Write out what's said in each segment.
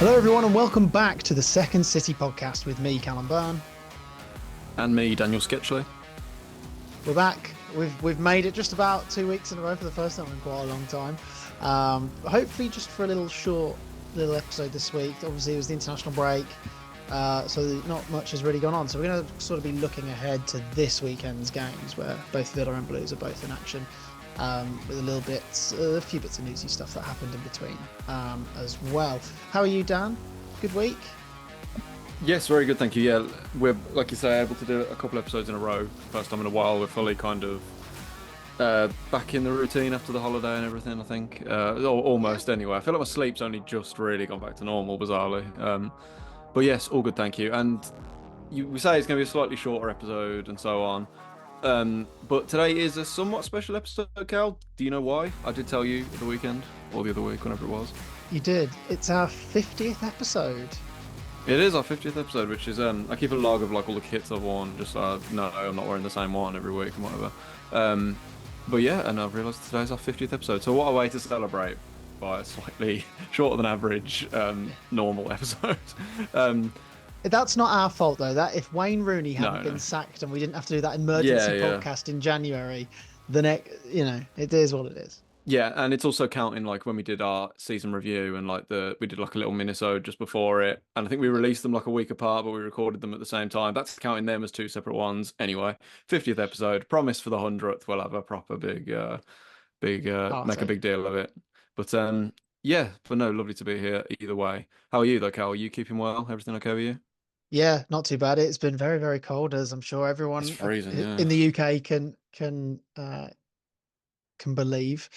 Hello, everyone, and welcome back to the Second City podcast with me, Callum Byrne. And me, Daniel Sketchley. We're back. We've made it just about 2 weeks in a row for the first time in quite a long time. Hopefully, just for a little episode this week. Obviously, it was the international break, so not much has really gone on. So we're going to sort of be looking ahead to this weekend's games, where both Villa and Blues are both in action. With a few bits of newsy stuff that happened in between as well. How are you, Dan? Good week? Yes, very good, thank you. Yeah, we're, like you say, able to do a couple episodes in a row. First time in a while. We're fully kind of back in the routine after the holiday and everything, I think. Almost, anyway. I feel like my sleep's only just really gone back to normal, bizarrely. But yes, all good, thank you. And we say it's going to be a slightly shorter episode and so on. But today is a somewhat special episode, Cal. Do you know why? I did tell you the weekend, or the other week, whenever it was. You did. It's our 50th episode. It is our 50th episode, which is, I keep a log of like all the kits I've worn, just so no, I'm not wearing the same one every week and whatever. But yeah, and I've realised today's our 50th episode, so what a way to celebrate by a slightly shorter than average normal episode. That's not our fault, though. That if Wayne Rooney hadn't been sacked and we didn't have to do that emergency podcast in January, it is what it is. Yeah, and it's also counting like when we did our season review and we did like a little minisode just before it, and I think we released them like a week apart, but we recorded them at the same time. That's counting them as two separate ones. Anyway, 50th episode, promise for the 100th, we'll have a proper big, make a big deal of it. But yeah, but no, lovely to be here either way. How are you though, Cal? Are you keeping well? Everything okay with you? Yeah, not too bad. It's been very, very cold, as I'm sure everyone It's freezing, yeah. in the UK can believe.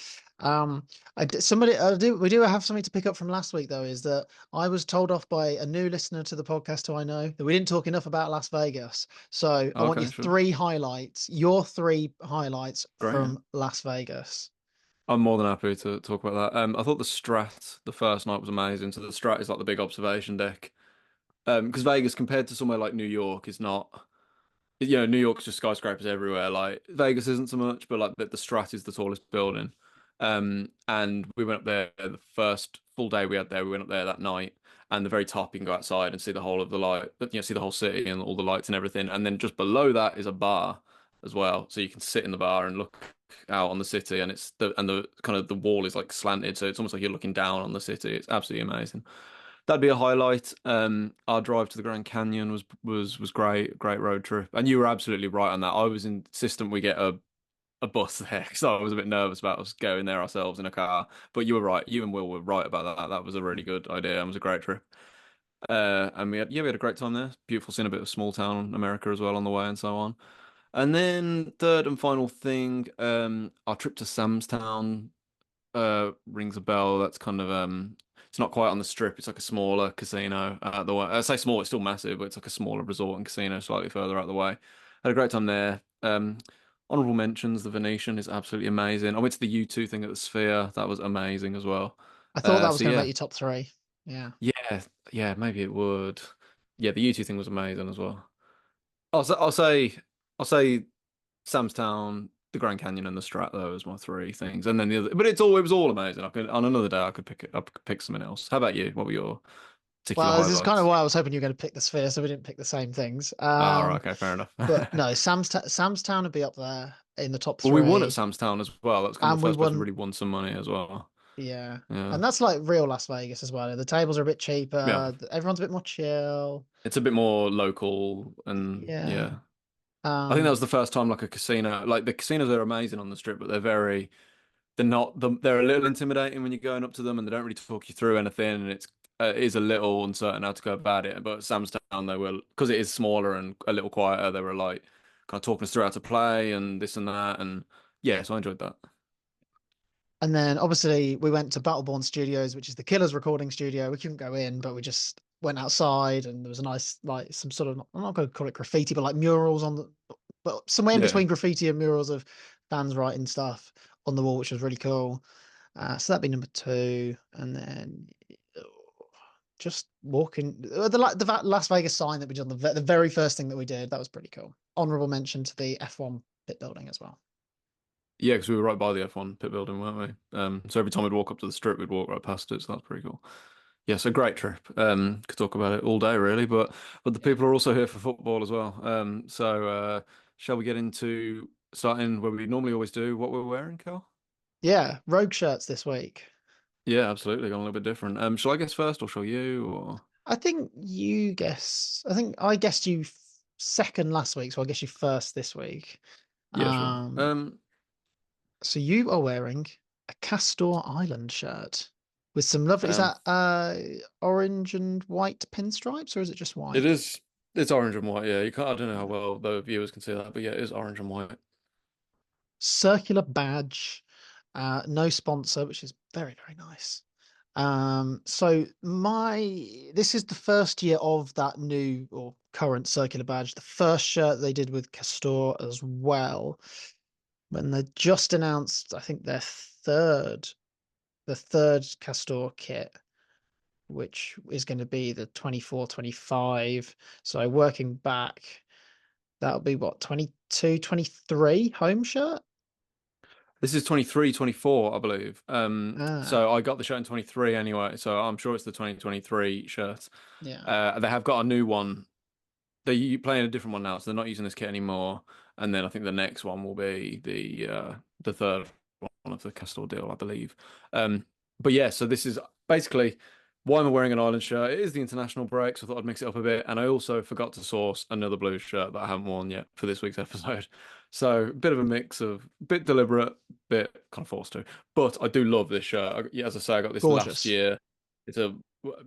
We do have something to pick up from last week, though, is that I was told off by a new listener to the podcast who I know that we didn't talk enough about Las Vegas. So I want your three highlights from Las Vegas. I'm more than happy to talk about that. I thought the Strat the first night was amazing. So the Strat is like the big observation deck. Because Vegas compared to somewhere like New York is not, New York's just skyscrapers everywhere. Like Vegas isn't so much, but like the Strat is the tallest building. And we went up there the first full day we had there. We went up there that night, and the very top you can go outside and see the whole of the light, see the whole city and all the lights and everything. And then just below that is a bar as well, so you can sit in the bar and look out on the city. And the kind of the wall is like slanted, so it's almost like you're looking down on the city. It's absolutely amazing. That'd be a highlight. Our drive to the Grand Canyon was great, great road trip. And you were absolutely right on that. I was insistent we get a bus there because I was a bit nervous about us going there ourselves in a car. But you were right. You and Will were right about that. That was a really good idea. It was a great trip. And we had a great time there. Beautiful, seeing a bit of small town America as well on the way and so on. And then third and final thing, our trip to Sam's Town rings a bell. That's kind of it's not quite on the strip. It's like a smaller casino out the way. I say small, it's still massive, but it's like a smaller resort and casino slightly further out the way. Had a great time there. Honorable mentions, the Venetian is absolutely amazing. I went to the U2 thing at the Sphere. That was amazing as well. I thought that was going to make you top three. Yeah. Yeah, maybe it would. Yeah, the U2 thing was amazing as well. I'll say Sam's Town, the Grand Canyon, and the Strat though as my three things, and then the other. But it was all amazing. On another day I could pick something else. How about you? What were your particular Well, this is highlights? kind of why I was hoping you were going to pick the Sphere, so we didn't pick the same things. Right, okay, fair enough. But no, Sam's Town would be up there in the top three. Well, we won at Sam's Town as well. That's kind of the first place we really won some money as well. Yeah, and that's like real Las Vegas as well. The tables are a bit cheaper. Yeah. Everyone's a bit more chill. It's a bit more local, and yeah. I think that was the first time like a casino, like the casinos are amazing on the strip, but they're not they're a little intimidating when you're going up to them, and they don't really talk you through anything, and it is a little uncertain how to go about it. But Sam's Town, they were, because it is smaller and a little quieter, they were like kind of talking us through how to play and this and that, and yeah, so I enjoyed that. And then obviously we went to Battleborn Studios, which is the Killers recording studio. We couldn't go in, but we just went outside, and there was a nice, like, some sort of, I'm not going to call it graffiti, but like murals but somewhere in between graffiti and murals of fans writing stuff on the wall, which was really cool. So that'd be number two. And then just walking the Las Vegas sign that we did on the very first thing that we did. That was pretty cool. Honorable mention to the F1 pit building as well. Yeah, because we were right by the F1 pit building, weren't we? So every time we'd walk up to the strip, we'd walk right past it. So that's pretty cool. Yes, a great trip. Could talk about it all day, really, but the Yeah. people are also here for football as well. Shall we get into starting where we normally always do? What we're wearing, Carl? Yeah, Rogue shirts this week. Yeah, absolutely. Gone a little bit different. Shall I guess first, or shall you? Or I think you guess. I think I guessed you second last week, so I guess you first this week. yeah, sure. Um, so you are wearing a Castor Island shirt with some lovely. Is Um, that orange and white pinstripes, or is it just it white? is. It's orange and white. Yeah, you can't. I don't know how well the viewers can see that, but yeah, it is orange and white. Circular badge, no sponsor, which is very, very nice. So this is the first year of that new or current circular badge. The first shirt they did with Castor as well, when they just announced, I think the third Castor kit, which is going to be the 24-25. So working back, that'll be what, 22, 23 home shirt? This is 23, 24, I believe. Ah, So I got the shirt in 23 anyway, so I'm sure it's the 2023 shirt. yeah. They have got a new one. They're playing a different one now, so they're not using this kit anymore. And then I think the next one will be the third one of the Castor deal, I believe. But yeah, so this is basically why am I wearing an Ireland shirt? It is the international break, so I thought I'd mix it up a bit. And I also forgot to source another blue shirt that I haven't worn yet for this week's episode. So a bit of a mix of bit deliberate, bit kind of forced to. But I do love this shirt. Yeah, as I say, I got this last Gorgeous. year. It's a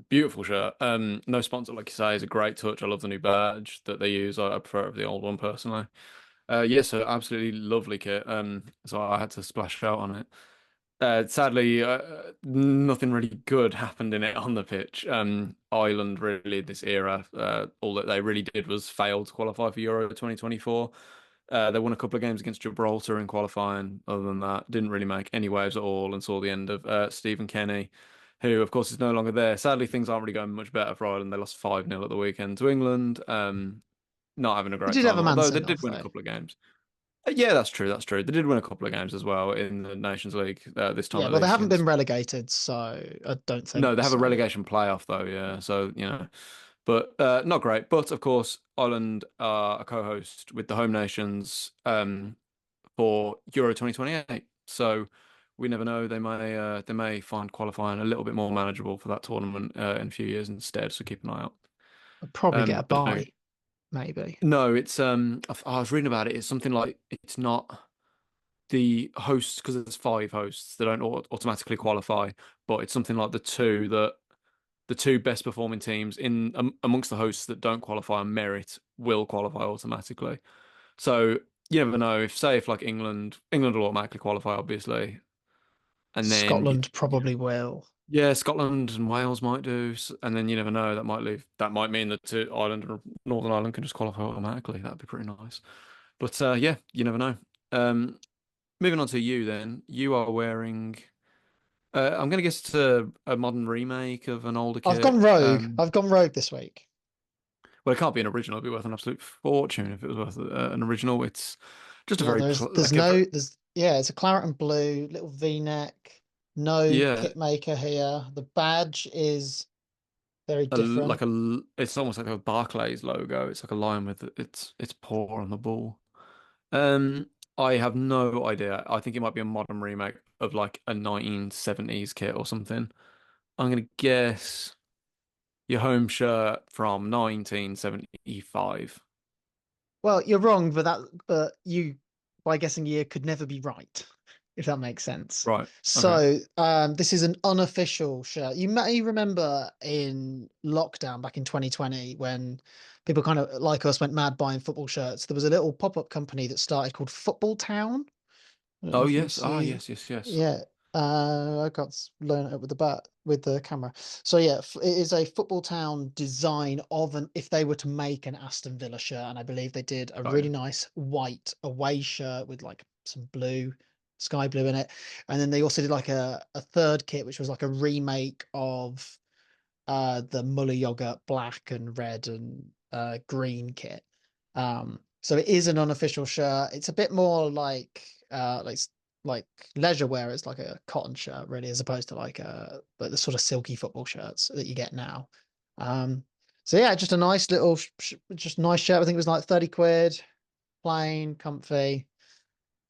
beautiful shirt. No sponsor, like you say, is a great touch. I love the new badge that they use. I prefer the old one personally. Yeah, so absolutely lovely kit. So I had to splash out on it. Sadly, nothing really good happened in it on the pitch. Ireland really this era, all that they really did was fail to qualify for Euro 2024. They won a couple of games against Gibraltar in qualifying. Other than that, didn't really make any waves at all and saw the end of Stephen Kenny, who of course is no longer there. Sadly, things aren't really going much better for Ireland. They lost 5-0 at the weekend to England. Not having a He great did have time, a man although they sent did off win a though. couple of games. Yeah, that's true. That's true. They did win a couple of games as well in the Nations League this time Yeah, at well, they least haven't been against. relegated, so I don't No, think they have a so. relegation playoff though. Yeah, so but not great. But of course, Ireland are a co-host with the home nations for Euro 2028. So we never know. They may find qualifying a little bit more manageable for that tournament in a few years instead. So keep an eye out. I'll probably get a But no, buy, maybe. no, it's I was reading about it. It's something like it's not the hosts because there's five hosts. They don't automatically qualify, but it's something like the two best performing teams in amongst the hosts that don't qualify on merit will qualify automatically. So you never know if like England will automatically qualify, obviously, and then Scotland probably will. yeah, Scotland and Wales might do, and then you never know. That might mean that Ireland and Northern Ireland can just qualify automatically. That'd be pretty nice. But yeah, you never know. Um, moving on to you, then you are wearing. I'm gonna guess it's a modern remake of an older I've gone kit. rogue. I've gone rogue this week. Well, it can't be an original. It'd be worth an absolute fortune if it was worth an original. It's just a Yeah, very there's like a no there's yeah, it's a claret and blue, little V-neck, no yeah, kit maker here. The badge is very different. it's almost like a Barclays logo. It's like a lion with its paw on the ball. Um, I have no idea. I think it might be a modern remake of like a 1970s kit or something. I'm gonna guess your home shirt from 1975. Well, you're wrong, but you by guessing year could never be right, if that makes sense. Right. Okay. So, this is an unofficial shirt. You may remember in lockdown back in 2020 when people kind of like us went mad buying football shirts. There was a little pop-up company that started called Football Town. I don't know Oh if you yes. Ah see. yes, yes, yes. Yeah, I got to learn it with the camera. So yeah, it is a Football Town design of an if they were to make an Aston Villa shirt, and I believe they did a Got you. really nice white away shirt with like some blue, sky blue in it, and then they also did like a third kit which was like a remake of the Muller yogurt black and red and green kit. So it is an unofficial shirt. It's a bit more like like leisure wear. It's like a cotton shirt, really, as opposed to like the sort of silky football shirts that you get now. Um, so yeah, just a nice little, just nice shirt. I think it was like 30 quid, plain, comfy.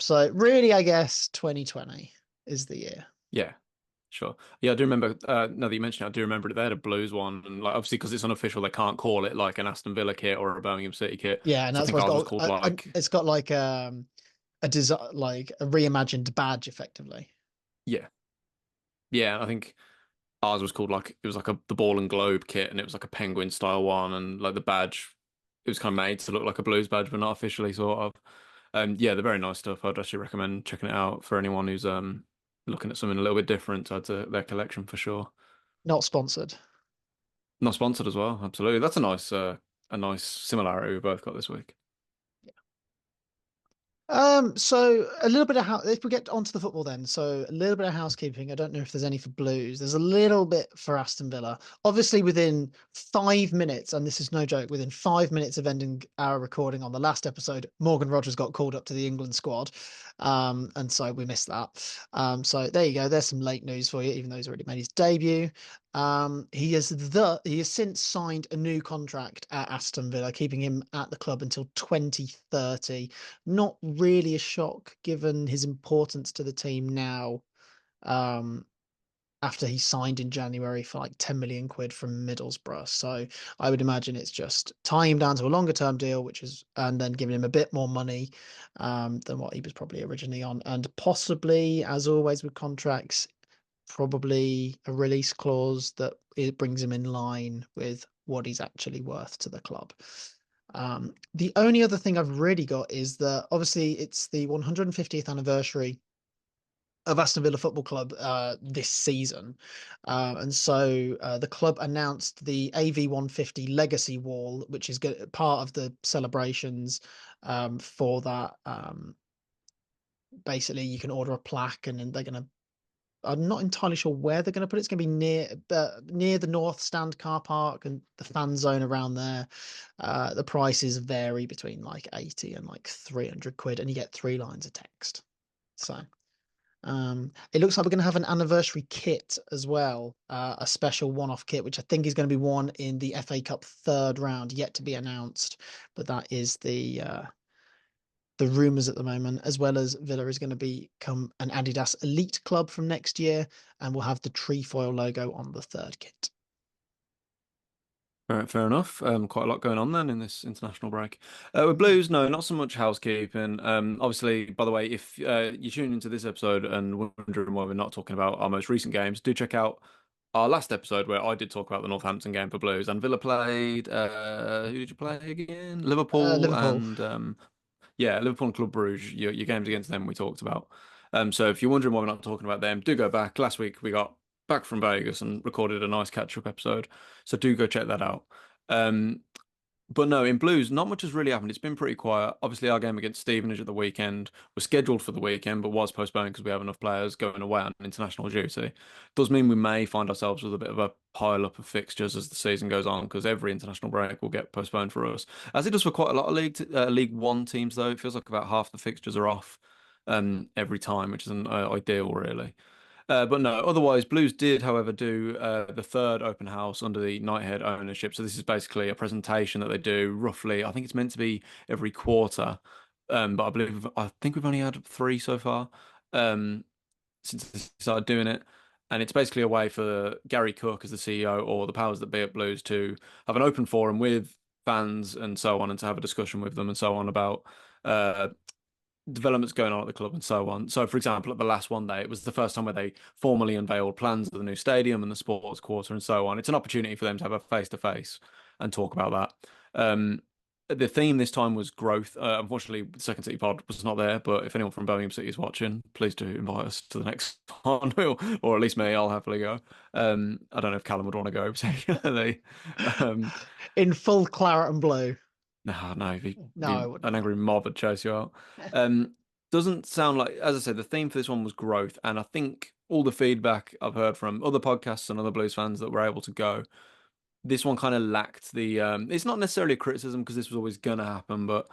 So really, I guess 2020 is the year. Yeah, sure. Yeah, I do remember. Now that you mention it, I do remember that they had a Blues one, and like obviously because it's unofficial, they can't call it like an Aston Villa kit or a Birmingham City kit. Yeah, and So I that's think why it's ours was got called like it's got like a design, like a reimagined badge, effectively. yeah, yeah. I think ours was called like it was like the ball and globe kit, and it was like a penguin style one, and like the badge, it was kind of made to look like a Blues badge, but not officially, sort of. Yeah, they're very nice stuff. I'd actually recommend checking it out for anyone who's looking at something a little bit different to add to their collection for sure. Not sponsored. Not sponsored as well, absolutely. That's a nice similarity we both got this week. So a little bit of how if we get onto the football then, so a little bit of housekeeping. I don't know if there's any for Blues. There's a little bit for Aston Villa. Obviously, within 5 minutes, and this is no joke, within 5 minutes of ending our recording on the last episode, Morgan Rogers got called up to the England squad. And so we missed that. So there you go. There's some late news for you, even though he's already made his debut. He has since signed a new contract at Aston Villa, keeping him at the club until 2030. Not really a shock given his importance to the team now. Um, After he signed in January for like 10 million quid from Middlesbrough. So I would imagine it's just tying him down to a longer term deal, and then giving him a bit more money than what he was probably originally on. And possibly, as always with contracts, probably a release clause that it brings him in line with what he's actually worth to the club. The only other thing I've really got is that obviously it's the 150th anniversary of Aston Villa Football Club this season. And so the club announced the AV 150 Legacy Wall, which is part of the celebrations for that. Basically, you can order a plaque and then they're going to I'm not entirely sure where they're going to put it. It's going to be near the North Stand car park and the fan zone around there. The prices vary between like 80 and like 300 quid, and you get 3 lines of text. So it looks like we're going to have an anniversary kit as well, a special one-off kit, which I think is going to be won in the FA Cup third round, yet to be announced. But that is the rumors at the moment, as well as Villa is going to become an Adidas elite club from next year and will have the trefoil logo on the third kit. All right, fair enough. Quite a lot going on then in this international break. With Blues, no, not so much housekeeping. Obviously, by the way, if you tune into this episode and wondering why we're not talking about our most recent games, do check out our last episode where I did talk about the Northampton game for Blues and Villa played. Who did you play again? Liverpool Liverpool. and yeah, Liverpool and Club Brugge. Your games against them we talked about. So if you're wondering why we're not talking about them, do go back. Last week we got back from Vegas and recorded a nice catch-up episode. So do go check that out. Um, but no, in Blues, not much has really happened. It's been pretty quiet. Obviously, our game against Stevenage at the weekend was scheduled for the weekend, but was postponed because we have enough players going away on international duty. Does mean we may find ourselves with a bit of a pile up of fixtures as the season goes on, because every international break will get postponed for us, as it does for quite a lot of League One teams. Though it feels like about half the fixtures are off every time, which isn't ideal, really. But no, otherwise, Blues did, however, do the third open house under the Nighthead ownership. So this is basically a presentation that they do roughly. I think it's meant to be every quarter, but I think we've only had three so far um, since they started doing it. And it's basically a way for Gary Cook as the CEO or the powers that be at Blues to have an open forum with fans and so on, and to have a discussion with them and so on about uh, developments going on at the club and so on. So, for example, at the last one day, it was the first time where they formally unveiled plans of the new stadium and the sports quarter and so on. It's an opportunity for them to have a face to face and talk about that. The theme this time was growth. Unfortunately, the Second City Pod was not there, but if anyone from Birmingham City is watching, please do invite us to the next one, or at least me. I'll happily go. I don't know if Callum would want to go particularly. Um, In full claret and blue. no, no, No, I wouldn't an go. angry mob would chase you out. Doesn't sound like, as I said, the theme for this one was growth, and I think all the feedback I've heard from other podcasts and other Blues fans that were able to go, this one kind of lacked the. It's not necessarily a criticism because this was always going to happen, but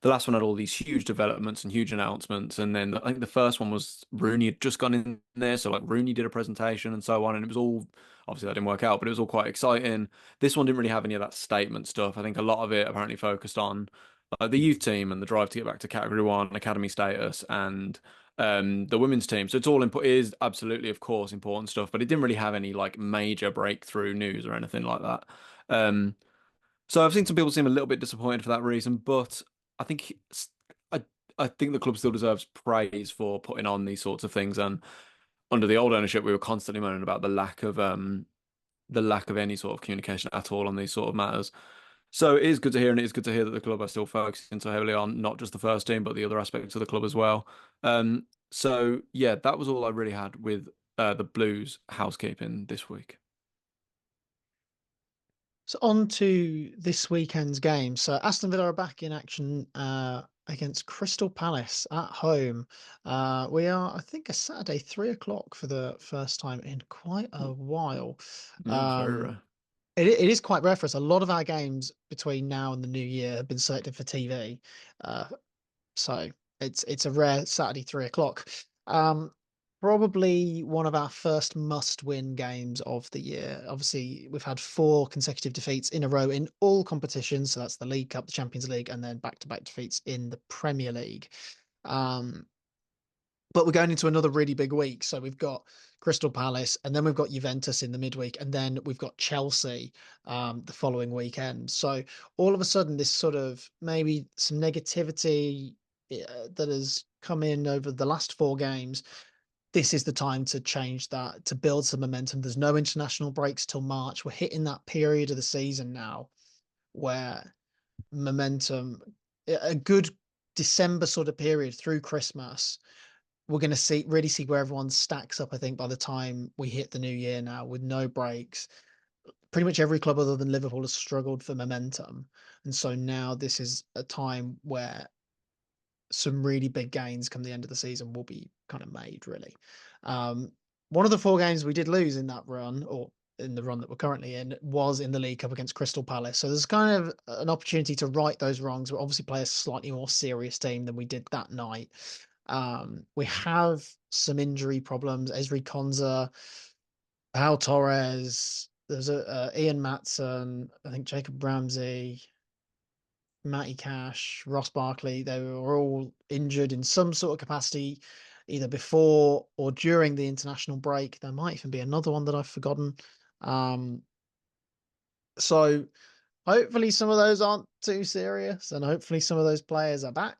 the last one had all these huge developments and huge announcements, and then I think the first one was Rooney had just gone in there, so like Rooney did a presentation and so on, and it was all obviously that didn't work out, but it was all quite exciting. This one didn't really have any of that statement stuff. I think a lot of it apparently focused on the youth team and the drive to get back to Category One, academy status, and the women's team. So it's all important, is absolutely, of course, important stuff, but it didn't really have any like major breakthrough news or anything like that. Um, so I've seen some people seem a little bit disappointed for that reason, but I think I I think the club still deserves praise for putting on these sorts of things. And under the old ownership, we were constantly moaning about the lack of any sort of communication at all on these sort of matters. So it is good to hear, and it is good to hear that the club are still focusing so heavily on not just the first team, but the other aspects of the club as well. So yeah, that was all I really had with the Blues housekeeping this week. So on to this weekend's game. So Aston Villa are back in action against Crystal Palace at home. We are, I think, a Saturday 3 o'clock for the first time in quite a while. Yeah, it's very Um, rare. it is quite rare for us. A lot of our games between now and the new year have been selected for TV. Uh, so it's a rare Saturday 3 o'clock. Um, Probably one of our first must-win games of the year. Obviously, we've had 4 consecutive defeats in a row in all competitions. So that's the League Cup, the Champions League, and then back-to-back defeats in the Premier League. Um, but we're going into another really big week. So we've got Crystal Palace, and then we've got Juventus in the midweek, and then we've got Chelsea the following weekend. So all of a sudden, this sort of maybe some negativity that has come in over the last 4 games. This is the time to change that, to build some momentum. There's no international breaks till March. We're hitting that period of the season now where momentum, a good December sort of period through Christmas, we're going to see where everyone stacks up. I think by the time we hit the new year now, with no breaks, pretty much every club other than Liverpool has struggled for momentum, and so now this is a time where some really big gains come the end of the season will be kind of made. Really, um, one of the 4 games we did lose in that run, or in the run that we're currently in, was in the League Cup against Crystal Palace. So there's kind of an opportunity to right those wrongs. We'll obviously play a slightly more serious team than we did that night. We have some injury problems. Esri Konza, Pau Torres, there's a Ian Matson, I think Jacob Ramsey, Matty Cash, Ross Barkley. They were all injured in some sort of capacity, either before or during the international break. There might even be another one that I've forgotten. Um, so hopefully some of those aren't too serious, and hopefully some of those players are back.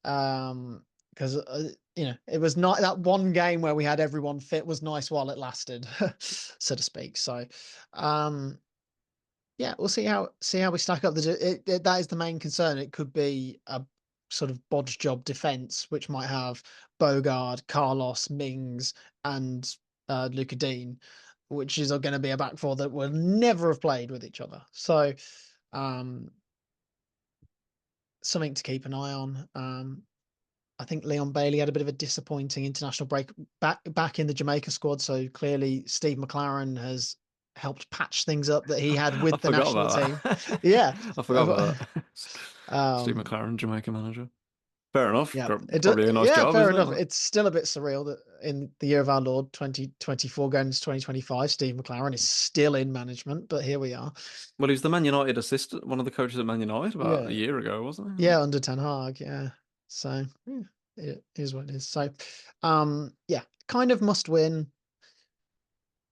Because it was not that one game where we had everyone fit was nice while it lasted, so to speak. So, yeah, we'll see how we stack up. That is the main concern. It could be a sort of bodge job defense, which might have Bogard, Carlos, Mings, and Luca Dean, which is going to be a back four that will never have played with each other. So, um, something to keep an eye on. I think Leon Bailey had a bit of a disappointing international break back in the Jamaica squad. So clearly, Steve McLaren has helped patch things up that he had I with the forgot national about team. that. Yeah. I forgot about that. Steve Um, McLaren, Jamaica manager. Fair enough. yeah, Probably a nice yeah, job, fair isn't it? enough. Like, It's still a bit surreal that in the year of our Lord 2024 going into 2025, Steve McLaren is still in management, but here we are. well, he was the Man United assistant, one of the coaches at Man United about a Yeah. year ago, wasn't he? Yeah, under Ten Hag, yeah. So yeah, it is what it is. So yeah, kind of must win.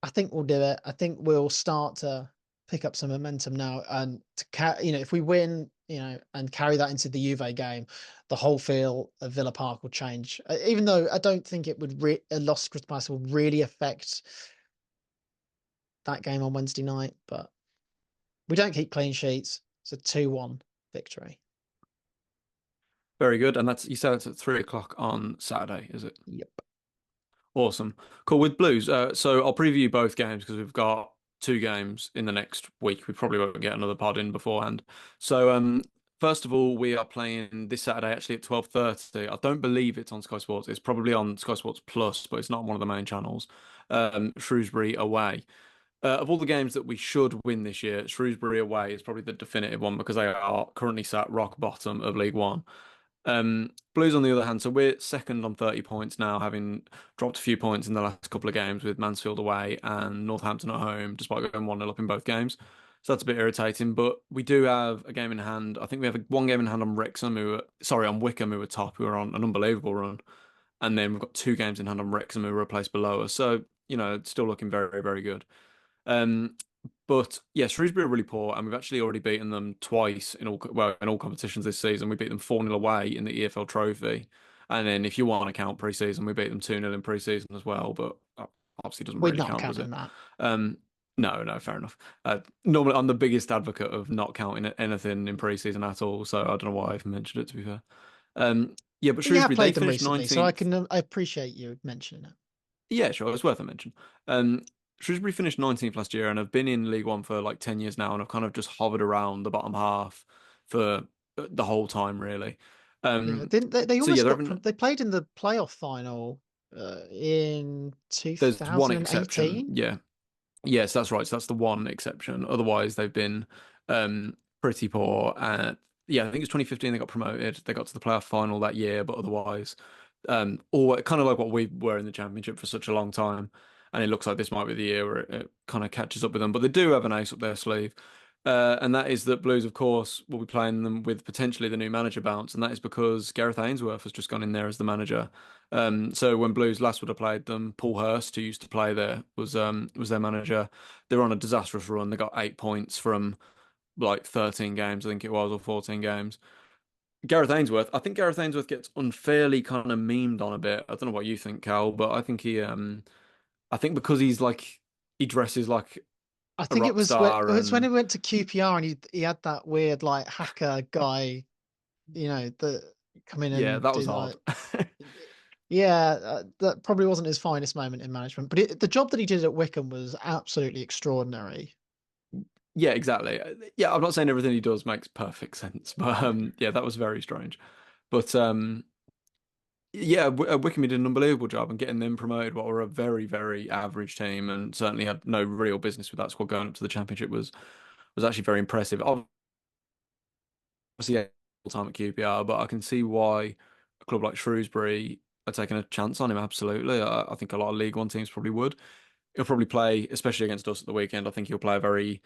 I think we'll do it. I think we'll start to pick up some momentum now, and if we win, and carry that into the Juve game, the whole feel of Villa Park will change. Even though I don't think it would a loss to Crystal Palace will really affect that game on Wednesday night, but we don't keep clean sheets. It's a 2-1 victory. Very good. And you said it's at 3 o'clock on Saturday, is it? Yep. Awesome. Cool. With Blues, so I'll preview both games because we've got 2 games in the next week. We probably won't get another pod in beforehand. So, first of all, we are playing this Saturday actually at 12:30. I don't believe it's on Sky Sports. It's probably on Sky Sports Plus, but it's not on one of the main channels. Shrewsbury away. Of all the games that we should win this year, Shrewsbury away is probably the definitive one because they are currently sat rock bottom of League One. Blues, on the other hand, so we're second on 30 points now, having dropped a few points in the last couple of games with Mansfield away and Northampton at home, despite going 1-0 up in both games. So that's a bit irritating, but we do have a game in hand. I think we have one game in hand on on Wickham, who were top, who are on an unbelievable run. And then we've got two games in hand on Wrexham, who are a place below us. So, it's still looking very, very good. Um, but yeah, Shrewsbury are really poor, and we've actually already beaten them twice in all competitions this season. We beat them 4-0 away in the EFL Trophy, and then if you want to count pre-season, we beat them 2-0 in pre-season as well. But that obviously doesn't We're really not count, does counting it? that. Um, no, no, fair enough. Normally, I'm the biggest advocate of not counting anything in pre-season at all, so I don't know why I've mentioned it. To be fair, yeah, but But you have Shrewsbury they played them finished recently, so 19th. I appreciate you mentioning it. Yeah, sure, it's worth a mention. Shrewsbury finished 19th last year and have been in League One for like 10 years now and have kind of just hovered around the bottom half for the whole time, really. Yeah, Um, didn't they so yeah, almost got they played in the playoff final in there's one exception. 2018? Yeah. Yes, that's right. So that's the one exception. Otherwise, they've been pretty poor. Yeah, I think it's 2015 they got promoted. They got to the playoff final that year, but otherwise, or kind of like what we were in the championship for such a long time. And it looks like this might be the year where it kind of catches up with them. But they do have an ace up their sleeve. And that is that Blues, of course, will be playing them with potentially the new manager bounce, and that is because Gareth Ainsworth has just gone in there as the manager. So when Blues last would have played them, Paul Hurst, who used to play there, was their manager. They were on a disastrous run. They got 8 points from like 13 games, I think it was, or 14 games. I think Gareth Ainsworth gets unfairly kind of memed on a bit. I don't know what you think, Cal, but I think because he dresses like I a think rock it star was when he and went to QPR and he had that weird like hacker guy, that come in yeah, and that do was odd. like yeah, that probably wasn't his finest moment in management, but the job that he did at Wickham was absolutely extraordinary. Yeah, exactly. Yeah, I'm not saying everything he does makes perfect sense, but yeah, that was very strange. But yeah, Wickham did an unbelievable job in getting them promoted. What were a very, very average team, and certainly had no real business with that squad going up to the championship was actually very impressive. Obviously, yeah, full time at QPR, but I can see why a club like Shrewsbury are taking a chance on him. Absolutely, I think a lot of League One teams probably would. He'll probably play, especially against us at the weekend. I think he'll play a very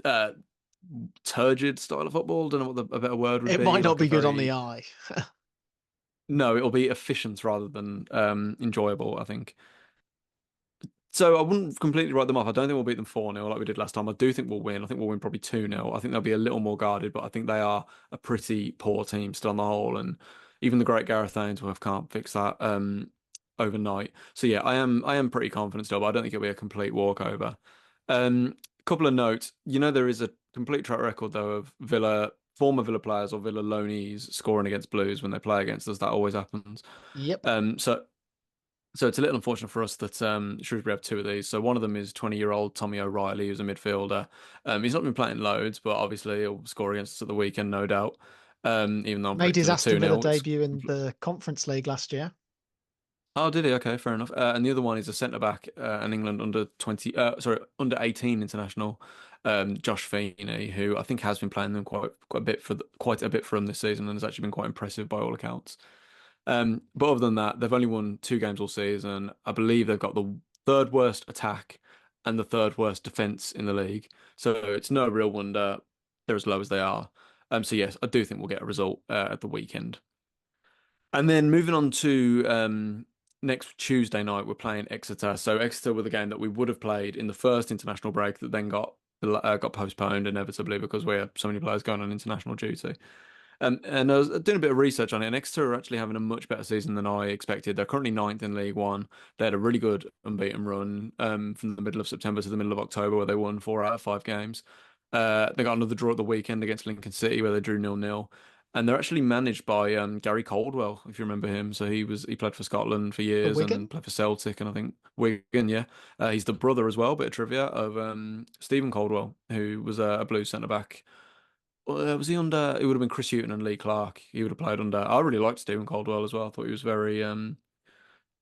uh, turgid style of football. Don't know what a better word would It be. might not Like a be good on the very eye. no, it'll be efficient rather than enjoyable, I think. So I wouldn't completely write them off. I don't think we'll beat them 4-0 like we did last time. I do think we'll win. I think we'll win probably 2-0. I think they'll be a little more guarded, but I think they are a pretty poor team still on the whole. And even the great Gareth Ainsworth can't fix that overnight. So yeah, I am pretty confident still, but I don't think it'll be a complete walkover. Couple of notes. There is a complete track record though of former Villa players or Villa loanees scoring against Blues when they play against us. That always happens. Yep. So it's a little unfortunate for us that Shrewsbury have two of these. So one of them is 20-year-old Tommy O'Reilly, who's a midfielder. He's not been playing loads, but obviously he'll score against us at the weekend, no doubt. Even though I'm Made his predicting a Aston Villa 2-0. debut in the Conference League last year. Oh, did he? Okay, fair enough. And the other one is a centre back, an England under 18 international, Josh Feeney, who I think has been playing them quite a bit for them this season and has actually been quite impressive by all accounts. But other than that, they've only won two games all season. I believe they've got the third worst attack and the third worst defense in the league. So it's no real wonder they're as low as they are. So yes, I do think we'll get a result at the weekend. And then moving on to next Tuesday night, we're playing Exeter. So Exeter were the game that we would have played in the first international break that then got postponed inevitably because we had so many players going on international duty. And I was doing a bit of research on it, and Exeter are actually having a much better season than I expected. They're currently ninth in League One. They had a really good unbeaten run from the middle of September to the middle of October, where they won 4 out of 5 games. They got another draw at the weekend against Lincoln City, where they drew 0-0. And they're actually managed by Gary Caldwell, if you remember him. So he played for Scotland for For years and Wigan? played for Celtic and I think Wigan, yeah. He's the brother as well, bit of trivia, of Stephen Caldwell, who was a Blues centre back. Was he under? It would have been Chris Hughton and Lee Clark. He would have played under. I really liked Stephen Caldwell as well. I thought he was very,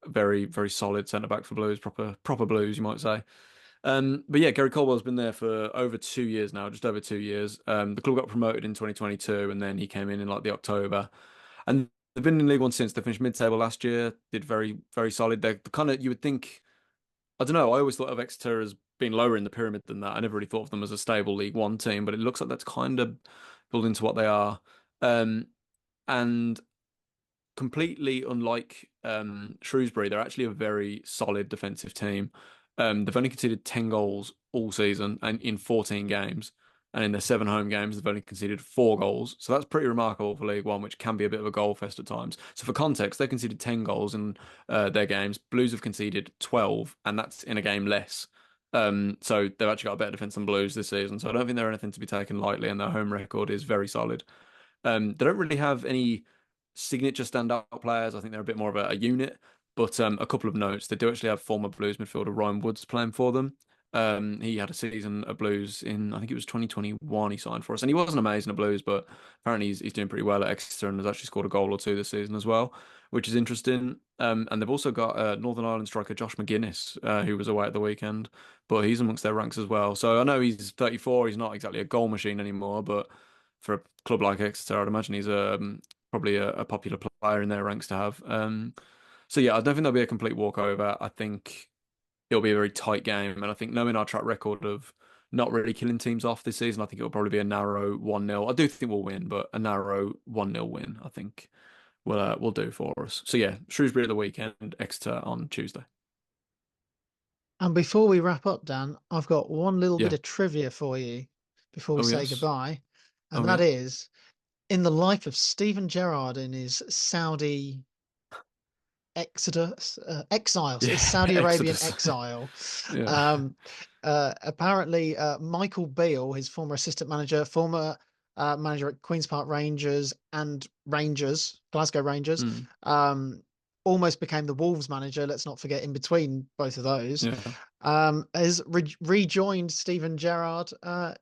very, very solid centre back for Blues, proper Blues, you might say. But yeah, Gary Caldwell's been there for over 2 years now, just over 2 years. The club got promoted in 2022, and then he came in like the October, and they've been in League One since. They finished mid-table last year, did very, very solid. They're the kind of you would think. I don't know. I always thought of Exeter as being lower in the pyramid than that. I never really thought of them as a stable League One team, but it looks like that's kind of built into what they are. Um, and completely unlike Shrewsbury, they're actually a very solid defensive team. They've only conceded 10 goals all season and in 14 games. And in their 7 home games, they've only conceded 4 goals. So that's pretty remarkable for League One, which can be a bit of a goal fest at times. So for context, they've conceded 10 goals in their games. Blues have conceded 12, and that's in a game less. So they've actually got a better defense than Blues this season. So I don't think they're anything to be taken lightly, and their home record is very solid. They don't really have any signature standout players. I think they're a bit more of a unit. But a couple of notes. They do actually have former Blues midfielder Ryan Woods playing for them. He had a season at Blues in, I think it was 2021 he signed for us. And he wasn't amazing at Blues, but apparently he's doing pretty well at Exeter and has actually scored a goal or two this season as well, which is interesting. And they've also got Northern Ireland striker Josh McGuinness, who was away at the weekend, but he's amongst their ranks as well. So I know he's 34, he's not exactly a goal machine anymore, but for a club like Exeter, I'd imagine he's probably a popular player in their ranks to have. So yeah, I don't think there'll be a complete walkover. I think it'll be a very tight game, and I think knowing our track record of not really killing teams off this season, I think it'll probably be a narrow 1-0. I do think we'll win, but a narrow 1-0 win, I think will do for us. So yeah, Shrewsbury at the weekend, Exeter on Tuesday. And before we wrap up, Dan, I've got one little bit Yeah. of trivia for you before we Oh say yes. goodbye. And Oh that yeah. is in the life of Steven Gerrard in his Saudi Exodus, exiles, his Yeah. Saudi Arabian Exodus. exile. Yeah. Um, apparently, Michael Beale, his former assistant manager, former manager at Queen's Park Rangers and Rangers, Glasgow Rangers, Mm. um, almost became the Wolves manager. Let's not forget in between both of those, Yeah. has rejoined Steven Gerrard at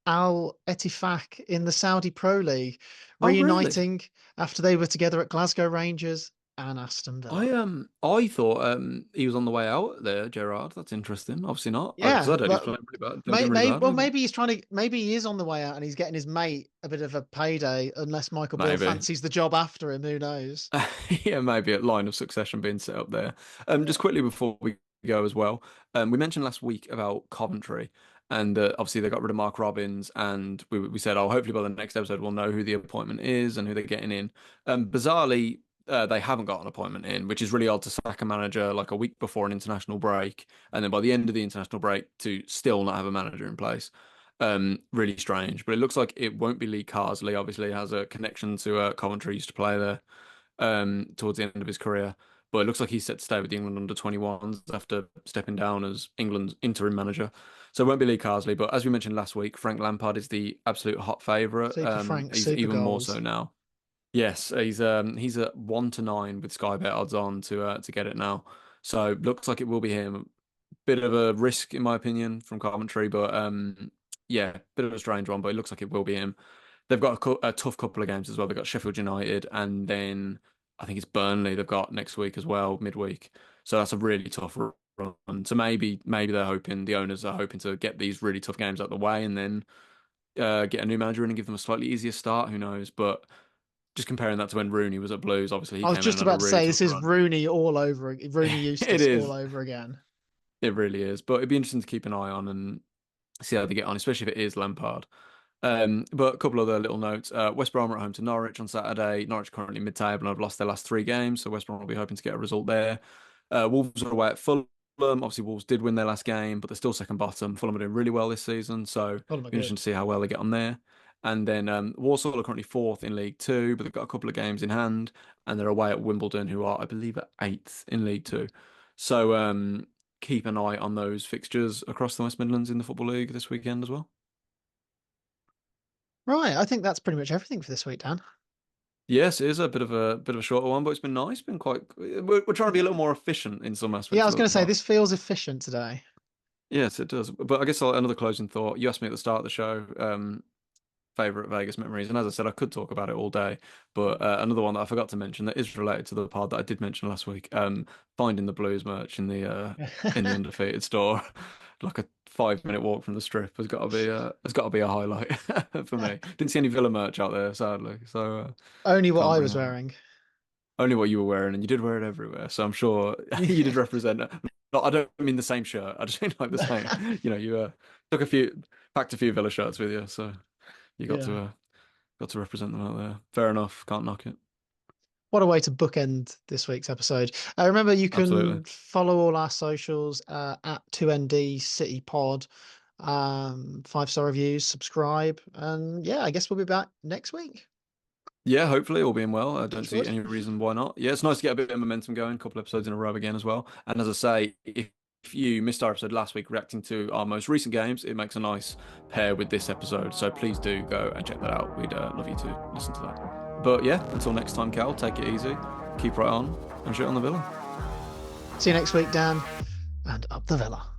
Al Ettifaq in the Saudi Pro League, Oh really? reuniting after they were together at Glasgow Rangers and Aston Villa. I thought he was on the way out there, Gerard. That's interesting. Obviously not, because I Yeah, heard he's but playing really bad. They're doing really maybe well badly, but maybe he's trying to maybe he is on the way out and he's getting his mate a bit of a payday unless Michael Beale maybe. fancies the job after him. Who knows? Yeah, maybe a line of succession being set up there. Just Yeah. quickly before we go as well, we mentioned last week about Coventry, and obviously they got rid of Mark Robbins, and we said, oh, hopefully by the next episode we'll know who the appointment is and who they're getting in. Bizarrely, they haven't got an appointment in, which is really odd to sack a manager like a week before an international break, and then by the end of the international break to still not have a manager in place. Really strange, but it looks like it won't be Lee Carsley. Obviously, he has a connection to Coventry, used to play there towards the end of his career. But it looks like he's set to stay with the England under 21s after stepping down as England's interim manager. So it won't be Lee Carsley. But as we mentioned last week, Frank Lampard is the absolute hot favourite. Super Frank, He's super even more so goals. now. Yes, he's at 1-9 with Sky Bet odds on to get it now. So looks like it will be him. Bit of a risk in my opinion from Coventry, but yeah, bit of a strange one. But it looks like it will be him. They've got a tough couple of games as well. They've got Sheffield United and then I think it's Burnley they've got next week as well, midweek. So that's a really tough run. So maybe they're hoping the owners are hoping to get these really tough games out of the way and then get a new manager in and give them a slightly easier start. Who knows? But just comparing that to when Rooney was at Blues, obviously he I was came in just and had a about to really say tough this is run. Rooney all over Rooney It Eustace all is. over again. It really is. But it'd be interesting to keep an eye on and see how they get on, especially if it is Lampard. But a couple other little notes. West Brom are at home to Norwich on Saturday. Norwich currently mid-table and have lost their last 3 games, so West Brom will be hoping to get a result there. Wolves are away at Fulham. Obviously, Wolves did win their last game, but they're still second bottom. Fulham are doing really well this season, so it'll Fulham are be interesting good. to see how well they get on there. And then Walsall are currently fourth in League Two, but they've got a couple of games in hand, and they're away at Wimbledon, who are, I believe, at eighth in League Two. So keep an eye on those fixtures across the West Midlands in the Football League this weekend as well. Right, I think that's pretty much everything for this week, Dan. Yes, it is a bit of a shorter one, but it's been nice. Been quite. We're trying to be a little more efficient in some Yeah, I aspects was of going the to say pod. this feels efficient today. Yes, it does. But I guess another closing thought. You asked me at the start of the show, favorite Vegas memories. And as I said, I could talk about it all day. But another one that I forgot to mention that is related to the pod that I did mention last week, finding the Blues merch in the undefeated store, like a 5 minute walk from the strip, has got to be a highlight for me. Didn't see any Villa merch out there, sadly. So Only what can't I bring was that up. wearing. Only what you were wearing, and you did wear it everywhere. So I'm sure you did represent. No, I don't mean the same shirt. I just mean like the same. You took packed a few Villa shirts with you, so you Yeah. got to represent them out there. Fair enough. Can't knock it. What a way to bookend this week's episode. Remember, you Absolutely. can follow all our socials at 2ND City Pod. 5-star reviews, subscribe, and yeah, I guess we'll be back next week. Yeah, hopefully all being well. I don't Touch see wood. any reason why not. Yeah, it's nice to get a bit of momentum going. A couple episodes in a row again as well. And as I say, if you missed our episode last week reacting to our most recent games, it makes a nice pair with this episode. So please do go and check that out. We'd love you to listen to that. But yeah, until next time, Cal, take it easy, keep right on, and shit on the Villa. See you next week, Dan, and up the Villa.